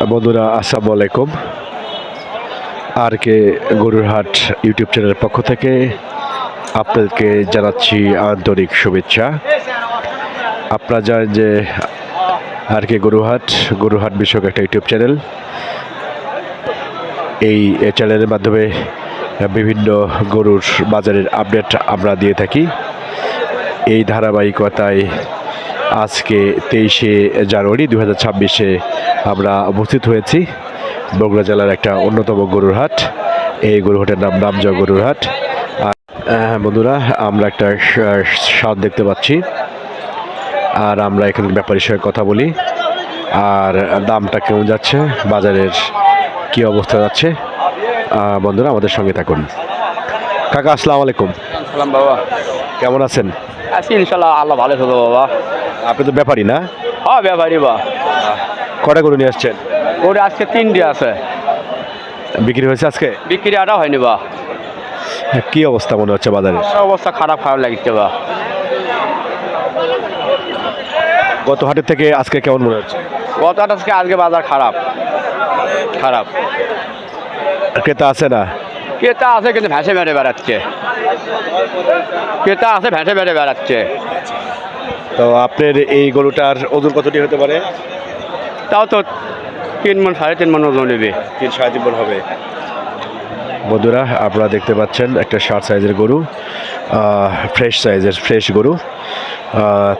বন্ধুরা আসসালামু আলাইকুম। আর কে গরুর হাট ইউটিউব চ্যানেলের পক্ষ থেকে আপনাদেরকে জানাচ্ছি আন্তরিক শুভেচ্ছা। আপনারা জানেন যে আর কে গরুর হাট বিষয়ক একটা ইউটিউব চ্যানেল। এই চ্যানেলের মাধ্যমে বিভিন্ন গরুর বাজারের আপডেট আমরা দিয়ে থাকি। এই ধারাবাহিকতায় আজকে 23শে জানুয়ারি 2026-এ আমরা উপস্থিত হয়েছি বগুড়া জেলার একটা অন্যতম গরুর হাট। এই গরুর হাটের নাম নামজা গরুর হাট। বন্ধুরা, আমরা একটা সার দেখতে পাচ্ছি, আর আমরা এখানে ব্যাপারীর সঙ্গে কথা বলি আর দামটা কেমন যাচ্ছে, বাজারের কি অবস্থা যাচ্ছে। বন্ধুরা আমাদের সঙ্গে থাকুন। কাকা আসসালামু আলাইকুম। সালাম বাবা, কেমন আছেন? আছি ইনশাল্লাহ, আল্লাহ ভালো থাকো বাবা। আপনি তো ব্যাপারী না? হ্যাঁ ব্যাপারই বা। কটা গরু নিয়ে আসছেন? ওটা আজকে 3টে আছে, বিক্রি হয়েছে আজকে? বিক্রি আটা হয়নি বা। কি অবস্থা মনে হচ্ছে বাজারের? অবস্থা খারাপ লাগছে বা। গত হাটের থেকে আজকে কেমন মনে হচ্ছে? গত আজকে বাজার খারাপ খারাপ। ক্রেতা আছে না? ক্রেতা আছে কিন্তু ভেসে বেড়ে বেড়াচ্ছে। ক্রেতা আছে ভেসে বেড়ে বেড়াচ্ছে। তো আপনার এই গরুটার ওজন কতটি হতে পারে? তাও তো 3 মণ 3.5 মণ ওজন নেবে। 3-3.5 মণ হবে। বন্ধুরা আপনারা দেখতে পাচ্ছেন একটা 60 সাইজের গরু, ফ্রেশ গরু,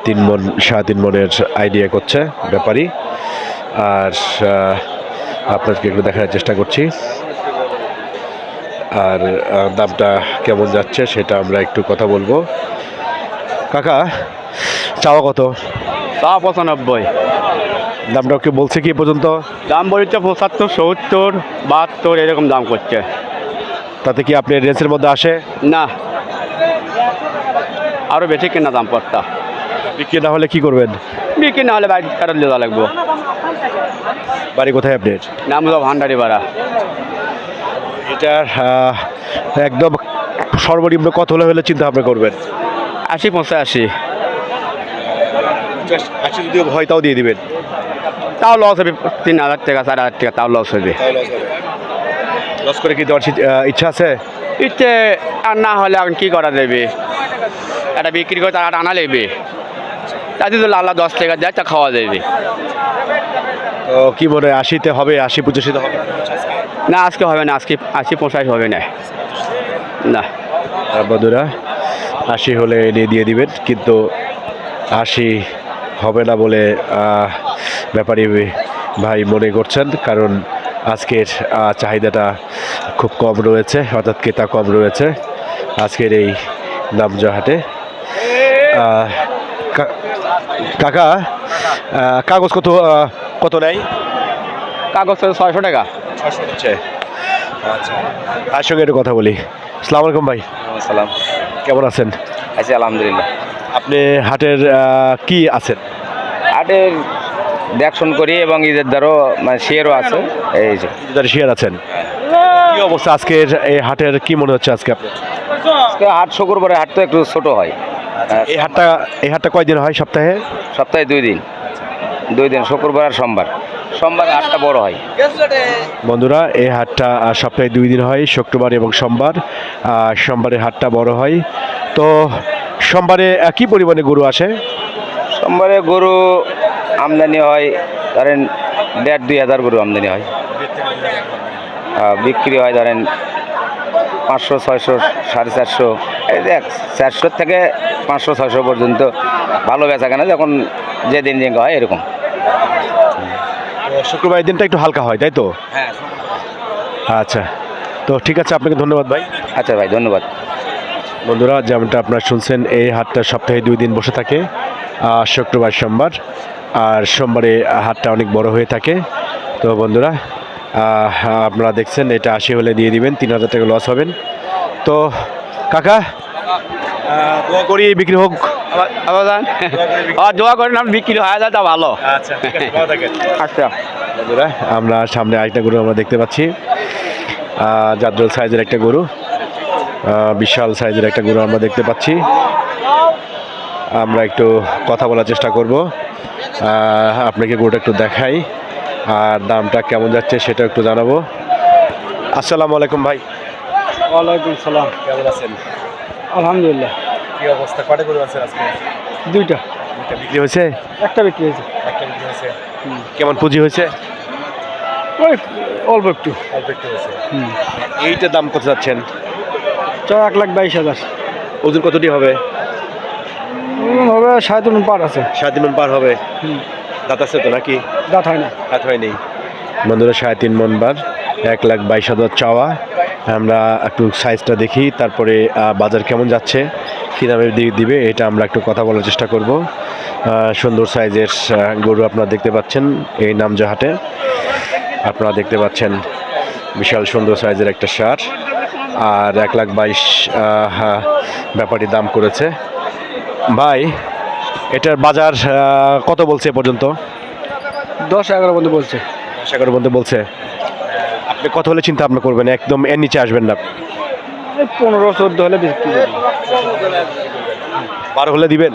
3 মণ 3.5 মণের আইডিয়া করছে ব্যাপারী। আর আপনাদেরকে একটু দেখার চেষ্টা করছি, আর দামটা কেমন যাচ্ছে সেটা আমরা একটু কথা বলবো। কাকা, চাওয়া কত? তা 95। দামটা কি বলছে কি পর্যন্ত? দাম বলছে 75, 70, 72 এরকম দাম করছে। তাতে কি আপনি রেঞ্জের মধ্যে আসে? না, আরও বেশি কেনা দাম পড়তা। বিক্রি না হলে কি করবেন? বিক্রি না হলে বাইরে ফেরত দেওয়া লাগবো। বাড়ি কোথায় আপনার? নাম হলো ভান্ডারি পাড়া। এটার একদম সর্বনিম্ন কত হলে চিন্তা ভাবনা করবেন? 80, 85। 80 যদিও হয় তাও দিয়ে দিবেন? তাও লস হবে, 3,000 টাকা 4,000 টাকা তাও লস হবে। লস করে কি দেওয়ার ইচ্ছা আছে? ইচ্ছে আর না হলে এখন কী করা যাবে, এটা বিক্রি করে তারা আনা লাগবে। তাতে তো আল্লাহ 10 টাকা দেয় তা খাওয়া যাবে। তো কি মনে হয় 80-তে হবে? 80-85-তে হবে? না আজকে হবে না, আজকে 80, 85 হবে না। না বন্ধুরা, 80 হলে এনে দিয়ে দিবেন, কিন্তু 80 হবে না বলে ব্যাপারী ভাই মনে করছেন, কারণ আজকের চাহিদাটা খুব কম রয়েছে, অর্থাৎ ক্রেতা কম রয়েছে আজকের এই নামজা হাটে। কাকা, কাগজ কত নেয়? কাগজ 600 টাকা। 600 হচ্ছে। আচ্ছা, তার সঙ্গে একটু কথা বলি। আসসালামু আলাইকুম ভাই। সালাম, কেমন আছেন? আছি আলহামদুলিল্লাহ। আপনি হাটের কি আছেন? হাটের দেখশন করি এবং ঈদের দ্বারও মানে শেয়ারও আছে। এই যে শেয়ার আছেন। কি অবস্থা আজকের এই হাটের, কি মনে হচ্ছে আজকে আপনার? আজকে হাট শুক্রবারে, হাট তো একটু ছোট হয়। এই হাটটা কয়দিন হয় সপ্তাহে? সপ্তাহে 2 দিন, 2 দিন, শুক্রবার আর সোমবার। সোমবারে হাটটা বড় হয়। বন্ধুরা, এই হাটটা সপ্তাহে 2 দিন হয়, শুক্রবার এবং সোমবার। সোমবারে হাটটা বড় হয়। তো সোমবারে কি পরিমাণে গরু আসে? সোমবারে গরু আমদানি হয় ধরেন 1,500-2 হাজার গরু আমদানি হয়। বিক্রি হয় ধরেন 500, 600, 450। এই দেখ 400 থেকে 500, 600 পর্যন্ত ভালো বেচা কেনা, যখন যেদিন যেঙ্গা হয় এরকম। শুক্রবার দিনটা একটু হালকা হয়, তাই তো? হ্যাঁ। আচ্ছা, তো ঠিক আছে, আপনাকে ধন্যবাদ ভাই। আচ্ছা ভাই, ধন্যবাদ। বন্ধুরা, যেমনটা আপনারা শুনছেন, এই হাটটা সপ্তাহে 2 দিন বসে থাকে, শুক্রবার সোমবার। আর সোমবারে হাটটা অনেক বড় হয়ে থাকে। তো বন্ধুরা, আপনারা দেখছেন এটা 80 হলে দিয়ে দিবেন, 3,000 টাকা লস হবেন। তো কাকা, দোয়া করি বিক্রি হোক। দোয়া করেন, আমি বিক্রি হয়ে যায় তা ভালো। আচ্ছা, আচ্ছা বন্ধুরা, আমরা সামনে আরেকটা গরু আমরা দেখতে পাচ্ছি, জাদ্রল সাইজের একটা গরু, বিশাল সাইজের একটা গরু আমরা দেখতে পাচ্ছি। আমরা একটু কথা বলার চেষ্টা করব, আপনাকে গরুটা একটু দেখাই। আর দামটা কেমন যাচ্ছে সেটা একটু জানাবো। আসসালামু আলাইকুম ভাই, ওয়ালাইকুম সালাম। কেমন আছেন? আলহামদুলিল্লাহ। কি অবস্থা, কটা গরু আছেন আজকে? দুইটা, দুইটা বিক্রি হয়েছে? একটা বিক্রি হয়েছে। একটা বিক্রি হয়েছে। কেমন পুঁজি হয়েছে? ওই অল্প একটু। অল্প একটু হয়েছে। এইটার দাম কত যাচ্ছেন? 1,22,000। ওজন কতটি হবে? হবে 7.5 পার আছে। 7 মণ পার হবে। দাঁত আছে তো নাকি? দাঁত হয় না। দাঁত হয়নি। বন্ধুরা 3.5 মণ বার, 1,22,000 চাওয়া। আমরা একটু সাইজটা দেখি, তারপরে বাজার কেমন যাচ্ছে, কী দামে দিবে এটা আমরা একটু কথা বলার চেষ্টা করব। সুন্দর সাইজের গরু আপনারা দেখতে পাচ্ছেন এই নামজা হাটে। আপনারা দেখতে পাচ্ছেন বিশাল সুন্দর সাইজের একটা ষাঁড়, আর 1,22,000 ব্যাপারী দাম করেছে। ভাই, এটার বাজার কত বলছে এ পর্যন্ত? 10-11 পর্যন্ত বলছে। 11 পর্যন্ত বলছে। আপনি কত হলে চিন্তা ভাবনা করবেন? একদম এর নিচে আসবেন না? এই 15-14 হলে বিক্রি করবো। 12 হলে দিবেন?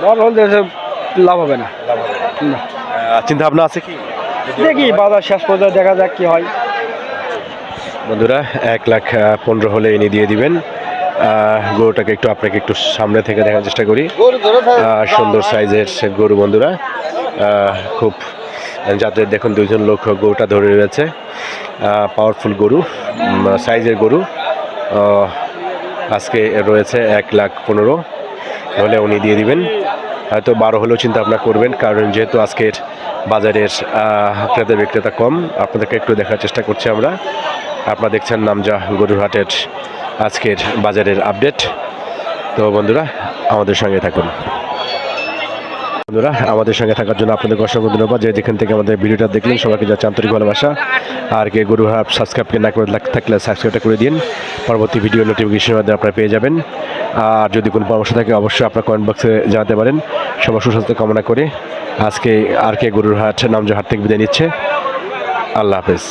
বড় হলে লাভ হবে না। না। চিন্তা ভাবনা আছে কি? দেখি বাজার শেষ পর্যন্ত দেখা যাক কি হয়। বন্ধুরা 1,15,000 হলে এনে দিয়ে দিবেন। গরুটাকে একটু আপনাকে একটু সামনে থেকে দেখার চেষ্টা করি। সুন্দর সাইজের গরু বন্ধুরা, খুব যাতে দেখুন দুইজন লোক গরুটা ধরে রয়েছে। পাওয়ারফুল গরু, সাইজের গরু। আজকে রয়েছে 1,15,000 হলে উনি দিয়ে দিবেন। হয়তো 12 হলেও চিন্তা ভাবনা করবেন, কারণ যেহেতু আজকের বাজারের ক্রেতা বিক্রেতা কম। আপনাদেরকে একটু দেখার চেষ্টা করছি আমরা। আপনারা দেখছেন নামজা গরুর হাটের আজকের বাজারের আপডেট। তো বন্ধুরা আমাদের সঙ্গে থাকুন। বন্ধুরা আমাদের সঙ্গে থাকার জন্য আপনাদের অসংখ্য ধন্যবাদ। যে যেখান থেকে আমাদের ভিডিওটা দেখলেন সবাইকে যাচ্ছে আন্তরিক ভালোবাসা। আর কে গরুর হাট সাবস্ক্রাইব না করে থাকলে সাবস্ক্রাইবটা করে দিন, পরবর্তী ভিডিও নোটিফিকেশনের মাধ্যমে আপনারা পেয়ে যাবেন। আর যদি কোনো পরামর্শ থাকে অবশ্যই আপনার কমেন্ট বক্সে জানাতে পারেন। সবার সুস্বাস্থ্য কামনা করে আজকে আর কে গরুর হাট নামজা হাট থেকে বিদায় নিচ্ছে। আল্লাহ হাফেজ।